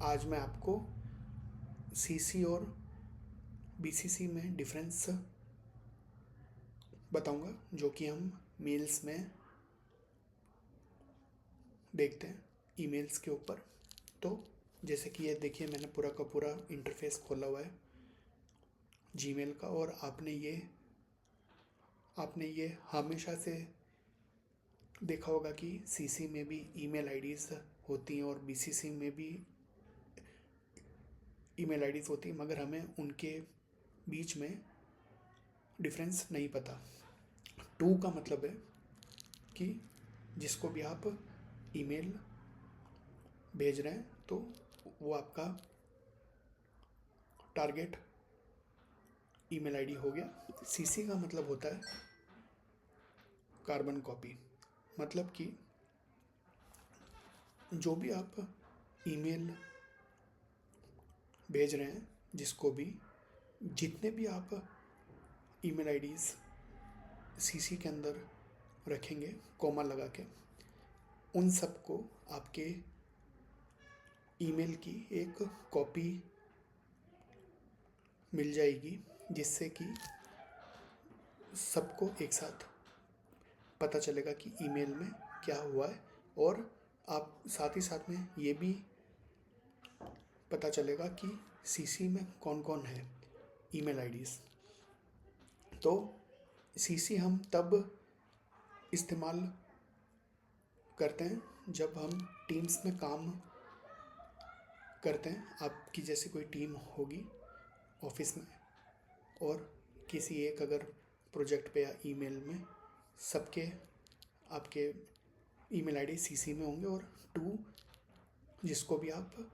आज मैं आपको सीसी और बीसीसी में डिफरेंस बताऊंगा, जो कि हम मेल्स में देखते हैं ईमेल्स के ऊपर। तो जैसे कि ये देखिए, मैंने पूरा का पूरा इंटरफेस खोला हुआ है जीमेल का, और आपने ये हमेशा से देखा होगा कि सीसी में भी ईमेल आईडीज़ होती हैं और बीसीसी में भी ईमेल आईडीज़ होती हैं, मगर हमें उनके बीच में डिफरेंस नहीं पता। टू का मतलब है कि जिसको भी आप ईमेल भेज रहे हैं तो वो आपका टारगेट ईमेल आईडी हो गया। सीसी का मतलब होता है कार्बन कॉपी, मतलब कि जो भी आप ईमेल भेज रहे हैं, जिसको भी, जितने भी आप ईमेल आईडीज़ सीसी के अंदर रखेंगे कॉमा लगा के, उन सबको आपके ईमेल की एक कॉपी मिल जाएगी, जिससे कि सबको एक साथ पता चलेगा कि ईमेल में क्या हुआ है, और आप साथ ही साथ में ये भी पता चलेगा कि सीसी में कौन कौन है ईमेल आईडीज़। तो सीसी हम तब इस्तेमाल करते हैं जब हम टीम्स में काम करते हैं। आपकी जैसे कोई टीम होगी ऑफिस में, और किसी एक अगर प्रोजेक्ट पे या ईमेल में सबके आपके ईमेल आईडी सीसी में होंगे, और टू जिसको भी आप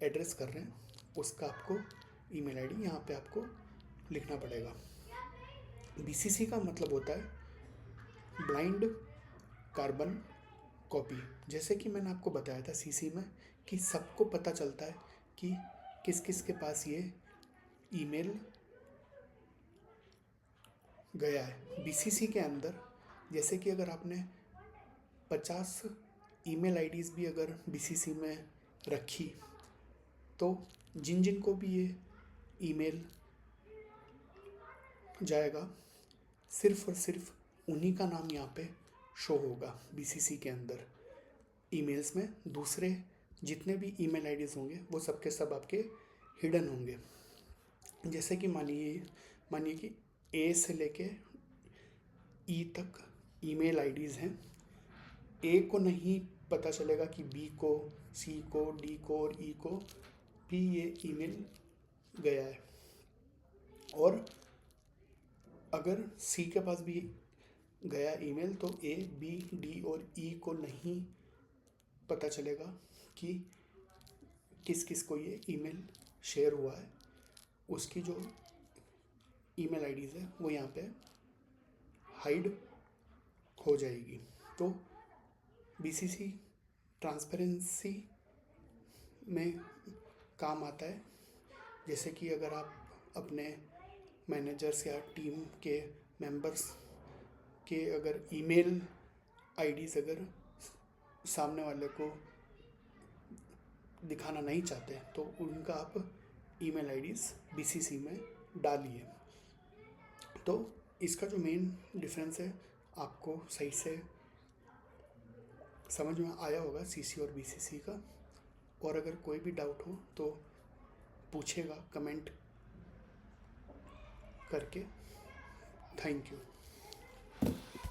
एड्रेस कर रहे हैं उसका आपको ईमेल आईडी यहाँ पे आपको लिखना पड़ेगा। बीसीसी का मतलब होता है ब्लाइंड कार्बन कॉपी। जैसे कि मैंने आपको बताया था सीसी में कि सबको पता चलता है कि किस किस के पास ये ईमेल गया है। बीसीसी के अंदर जैसे कि अगर आपने 50 ईमेल आईडीज़ भी अगर बीसीसी में रखी, तो जिन जिन को भी ये ईमेल जाएगा, सिर्फ और सिर्फ उन्हीं का नाम यहाँ पे शो होगा बीसीसी के अंदर। ईमेल्स में दूसरे जितने भी ईमेल आईडीज़ होंगे वो सब के सब आपके हिडन होंगे। जैसे कि मानिए कि ए से लेके ई तक ईमेल आईडीज़ हैं। ए को नहीं पता चलेगा कि बी को, सी को, डी को और ई को भी ये ईमेल गया है, और अगर सी के पास भी गया ईमेल तो ए, बी, डी और ई को नहीं पता चलेगा कि किस किस को ये ईमेल शेयर हुआ है। उसकी जो ईमेल आईडीज़ है वो यहाँ पे हाइड हो जाएगी। तो बीसीसी ट्रांसपेरेंसी में काम आता है। जैसे कि अगर आप अपने मैनेजर्स या टीम के मेंबर्स के अगर ईमेल आईडीज़ अगर सामने वाले को दिखाना नहीं चाहते तो उनका आप ईमेल आईडीज़ बीसीसी में डालिए। तो इसका जो मेन डिफरेंस है आपको सही से समझ में आया होगा सीसी और बीसीसी का। और अगर कोई भी डाउट हो तो पूछेगा कमेंट करके। Thank you.